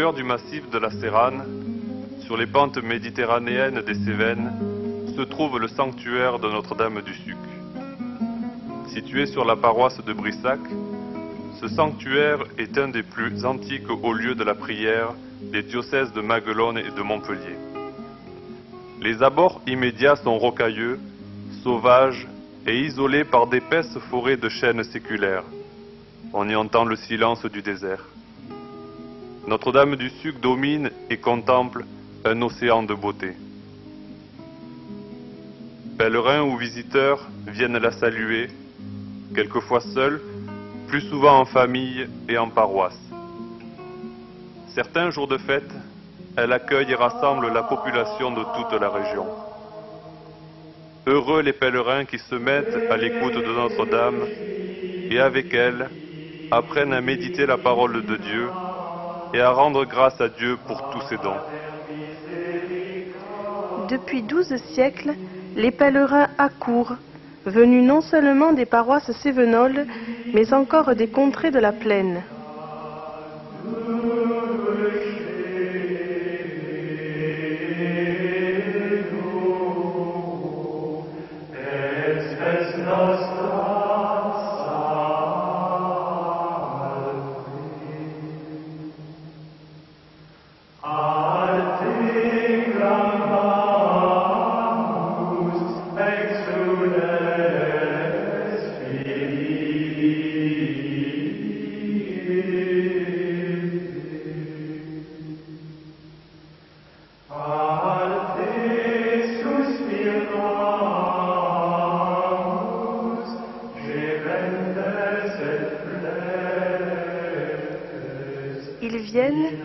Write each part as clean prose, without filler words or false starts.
cœur du massif de la Sérane, sur les pentes méditerranéennes des Cévennes, se trouve le sanctuaire de Notre-Dame du Suc. Situé sur la paroisse de Brissac, ce sanctuaire est un des plus antiques hauts lieux de la prière des diocèses de Maguelone et de Montpellier. Les abords immédiats sont rocailleux, sauvages et isolés par d'épaisses forêts de chênes séculaires. On y entend le silence du désert. Notre-Dame du Suc domine et contemple un océan de beauté. Pèlerins ou visiteurs viennent la saluer, quelquefois seuls, plus souvent en famille et en paroisse. Certains jours de fête, elle accueille et rassemble la population de toute la région. Heureux les pèlerins qui se mettent à l'écoute de Notre-Dame et avec elle apprennent à méditer la parole de Dieu et à rendre grâce à Dieu pour tous ses dons. Depuis 12 siècles, les pèlerins accourent, venus non seulement des paroisses cévenoles, mais encore des contrées de la plaine. Ils viennent,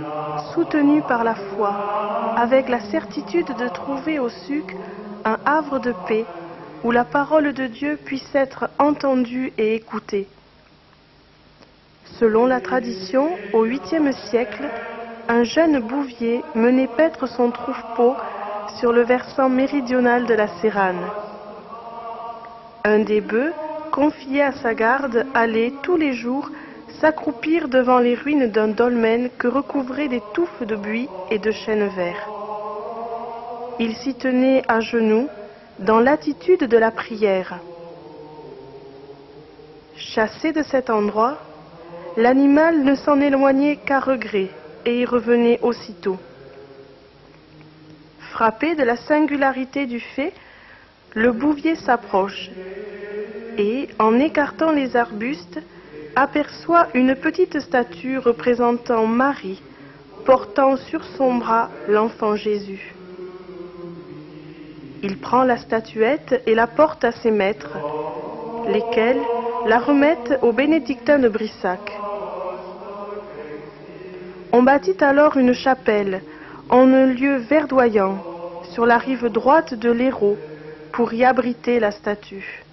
soutenus par la foi, avec la certitude de trouver au Suc un havre de paix, où la parole de Dieu puisse être entendue et écoutée. Selon la tradition, au 8e siècle, un jeune bouvier menait paître son troupeau sur le versant méridional de la Sérane. Un des bœufs, confié à sa garde, allait tous les jours s'accroupir devant les ruines d'un dolmen que recouvraient des touffes de buis et de chênes verts. Il s'y tenait à genoux, dans l'attitude de la prière. Chassé de cet endroit, l'animal ne s'en éloignait qu'à regret et y revenait aussitôt. Frappé de la singularité du fait, le bouvier s'approche et, en écartant les arbustes, aperçoit une petite statue représentant Marie, portant sur son bras l'enfant Jésus. Il prend la statuette et la porte à ses maîtres, lesquels la remettent aux bénédictins de Brissac. On bâtit alors une chapelle en un lieu verdoyant, sur la rive droite de l'Hérault, pour y abriter la statue.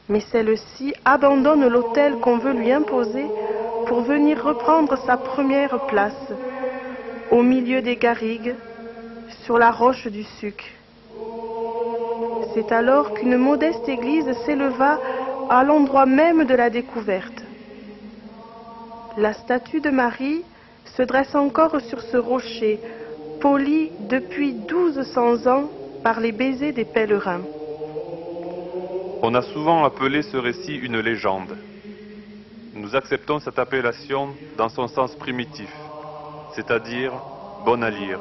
Mais celle-ci abandonne l'autel qu'on veut lui imposer pour venir reprendre sa première place, au milieu des garrigues, sur la roche du Suc. C'est alors qu'une modeste église s'éleva à l'endroit même de la découverte. La statue de Marie se dresse encore sur ce rocher, poli depuis 1200 ans par les baisers des pèlerins. On a souvent appelé ce récit une légende. Nous acceptons cette appellation dans son sens primitif, c'est-à-dire bonne à lire.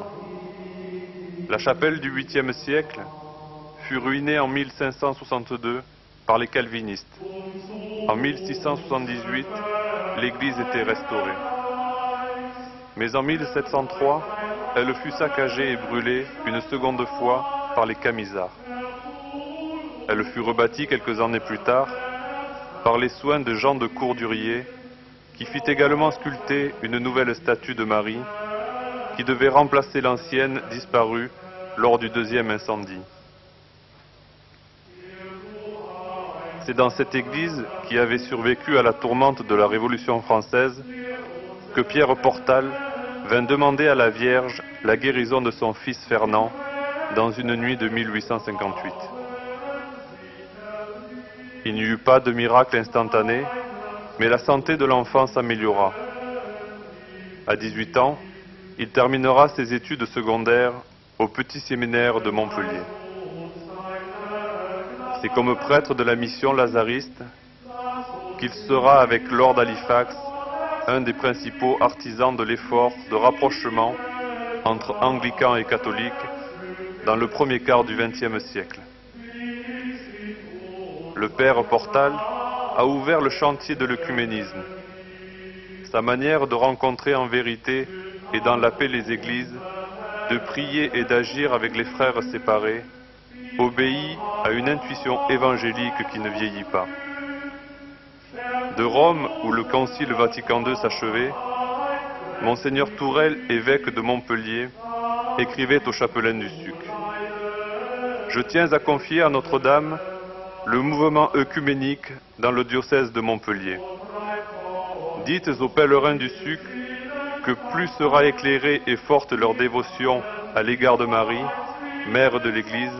La chapelle du 8e siècle fut ruinée en 1562 par les calvinistes. En 1678, l'église était restaurée. Mais en 1703, elle fut saccagée et brûlée une seconde fois par les Camisards. Elle fut rebâtie quelques années plus tard par les soins de Jean de Courdurier, qui fit également sculpter une nouvelle statue de Marie, qui devait remplacer l'ancienne disparue lors du deuxième incendie. C'est dans cette église, qui avait survécu à la tourmente de la Révolution française, que Pierre Portal vint demander à la Vierge la guérison de son fils Fernand dans une nuit de 1858. Il n'y eut pas de miracle instantané, mais la santé de l'enfant s'améliora. À 18 ans, il terminera ses études secondaires au petit séminaire de Montpellier. C'est comme prêtre de la mission lazariste qu'il sera avec Lord Halifax un des principaux artisans de l'effort de rapprochement entre anglicans et catholiques dans le premier quart du XXe siècle. Le père Portal a ouvert le chantier de l'œcuménisme. Sa manière de rencontrer en vérité et dans la paix les églises, de prier et d'agir avec les frères séparés, obéit à une intuition évangélique qui ne vieillit pas. De Rome, où le Concile Vatican II s'achevait, Monseigneur Tourelle, évêque de Montpellier, écrivait au chapelain du Suc: « Je tiens à confier à Notre-Dame le mouvement œcuménique dans le diocèse de Montpellier. Dites aux pèlerins du Suc que plus sera éclairée et forte leur dévotion à l'égard de Marie, mère de l'Église,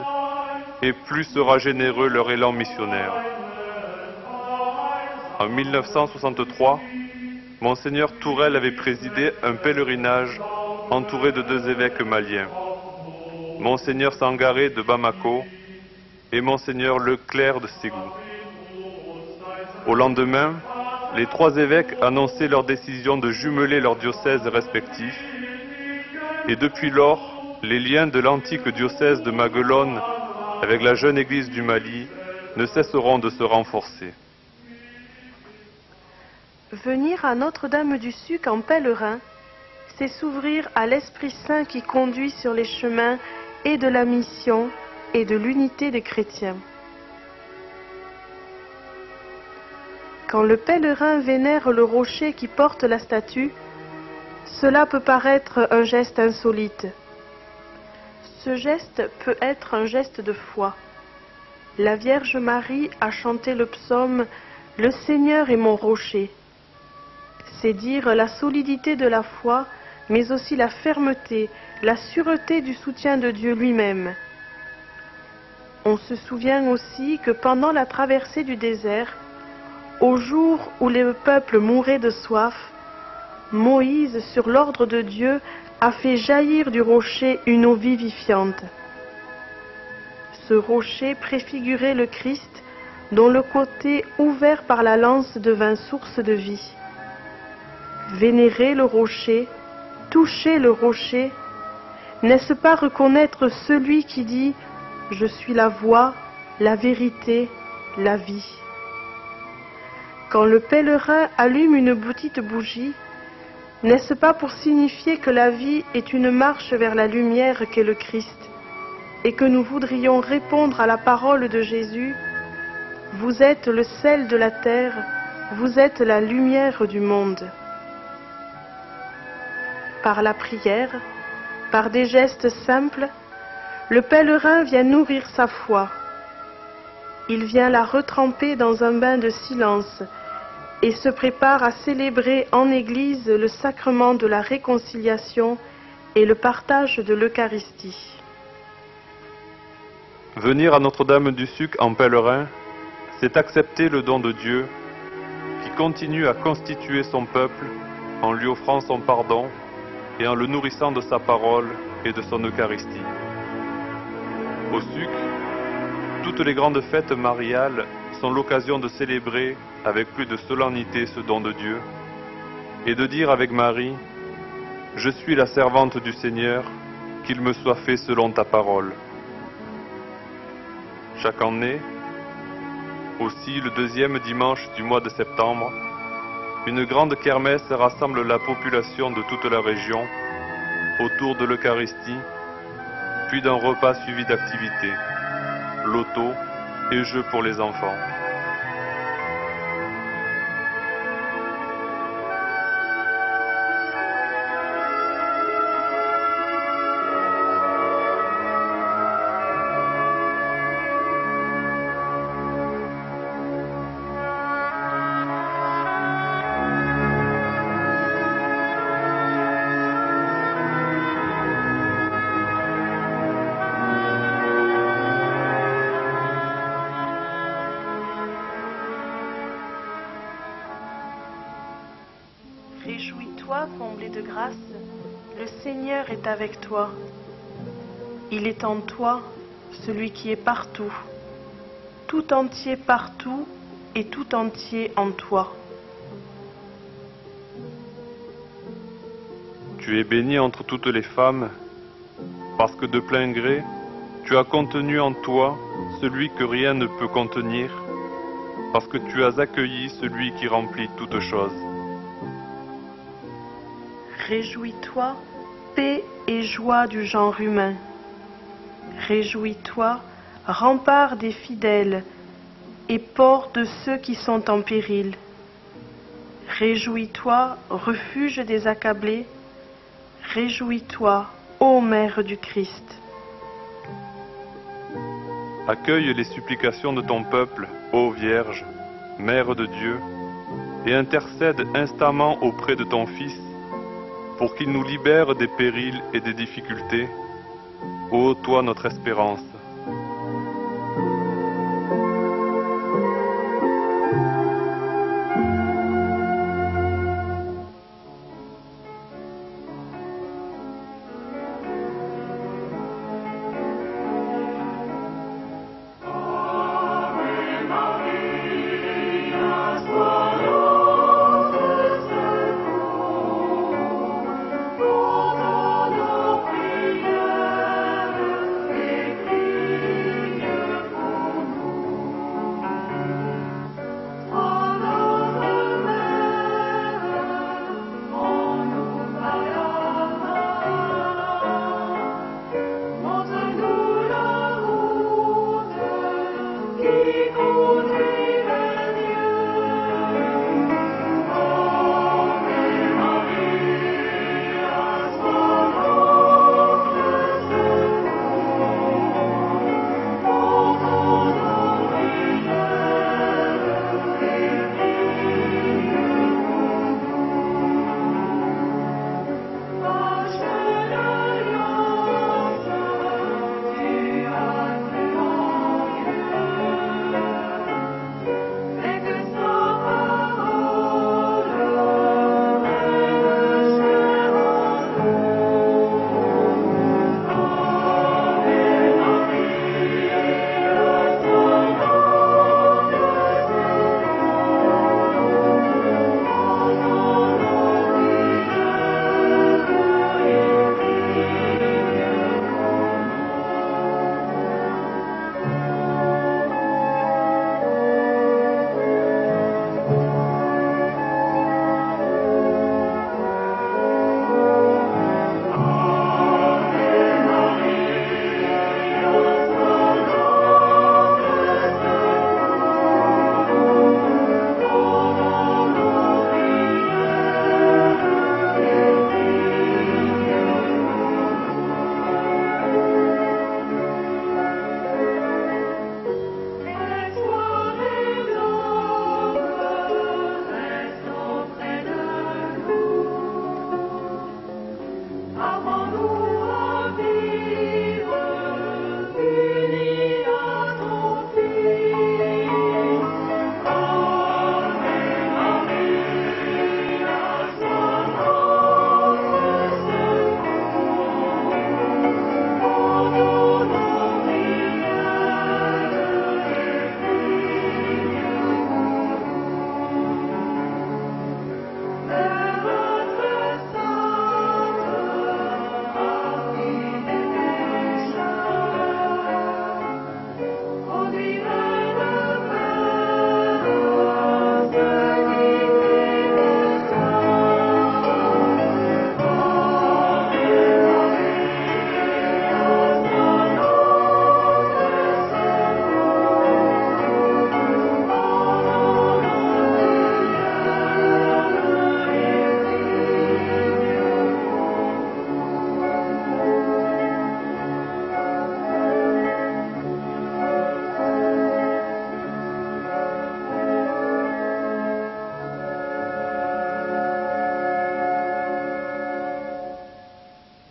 et plus sera généreux leur élan missionnaire. » En 1963, Monseigneur Tourelle avait présidé un pèlerinage entouré de 2 évêques maliens, Monseigneur Sangaré de Bamako et Monseigneur Leclerc de Ségou. Au lendemain, les 3 évêques annonçaient leur décision de jumeler leurs diocèses respectifs, et depuis lors, les liens de l'antique diocèse de Maguelone avec la jeune Église du Mali ne cesseront de se renforcer. Venir à Notre-Dame du Suc en pèlerin, c'est s'ouvrir à l'Esprit Saint qui conduit sur les chemins et de la mission et de l'unité des chrétiens. Quand le pèlerin vénère le rocher qui porte la statue, cela peut paraître un geste insolite. Ce geste peut être un geste de foi. La Vierge Marie a chanté le psaume « Le Seigneur est mon rocher ». C'est dire la solidité de la foi, mais aussi la fermeté, la sûreté du soutien de Dieu lui-même. On se souvient aussi que pendant la traversée du désert, au jour où le peuple mourait de soif, Moïse, sur l'ordre de Dieu, a fait jaillir du rocher une eau vivifiante. Ce rocher préfigurait le Christ, dont le côté ouvert par la lance devint source de vie. Vénérer le rocher, toucher le rocher, n'est-ce pas reconnaître celui qui dit « Je suis la voie, la vérité, la vie ». Quand le pèlerin allume une petite bougie, n'est-ce pas pour signifier que la vie est une marche vers la lumière qu'est le Christ, et que nous voudrions répondre à la parole de Jésus « Vous êtes le sel de la terre, vous êtes la lumière du monde ». Par la prière, par des gestes simples, le pèlerin vient nourrir sa foi. Il vient la retremper dans un bain de silence et se prépare à célébrer en Église le sacrement de la réconciliation et le partage de l'Eucharistie. Venir à Notre-Dame du Suc en pèlerin, c'est accepter le don de Dieu qui continue à constituer son peuple en lui offrant son pardon et en le nourrissant de sa parole et de son Eucharistie. Au Suc, toutes les grandes fêtes mariales sont l'occasion de célébrer avec plus de solennité ce don de Dieu et de dire avec Marie « Je suis la servante du Seigneur, qu'il me soit fait selon ta parole ». Chaque année, aussi le 2e dimanche du mois de septembre, une grande kermesse rassemble la population de toute la région autour de l'Eucharistie, puis d'un repas suivi d'activités, loto et jeux pour les enfants. Réjouis-toi, comblé de grâce, le Seigneur est avec toi. Il est en toi, celui qui est partout, tout entier partout et tout entier en toi. Tu es bénie entre toutes les femmes, parce que de plein gré, tu as contenu en toi celui que rien ne peut contenir, parce que tu as accueilli celui qui remplit toutes choses. Réjouis-toi, paix et joie du genre humain. Réjouis-toi, rempart des fidèles et port de ceux qui sont en péril. Réjouis-toi, refuge des accablés. Réjouis-toi, ô Mère du Christ. Accueille les supplications de ton peuple, ô Vierge, Mère de Dieu, et intercède instamment auprès de ton Fils, pour qu'il nous libère des périls et des difficultés. Ô toi notre espérance.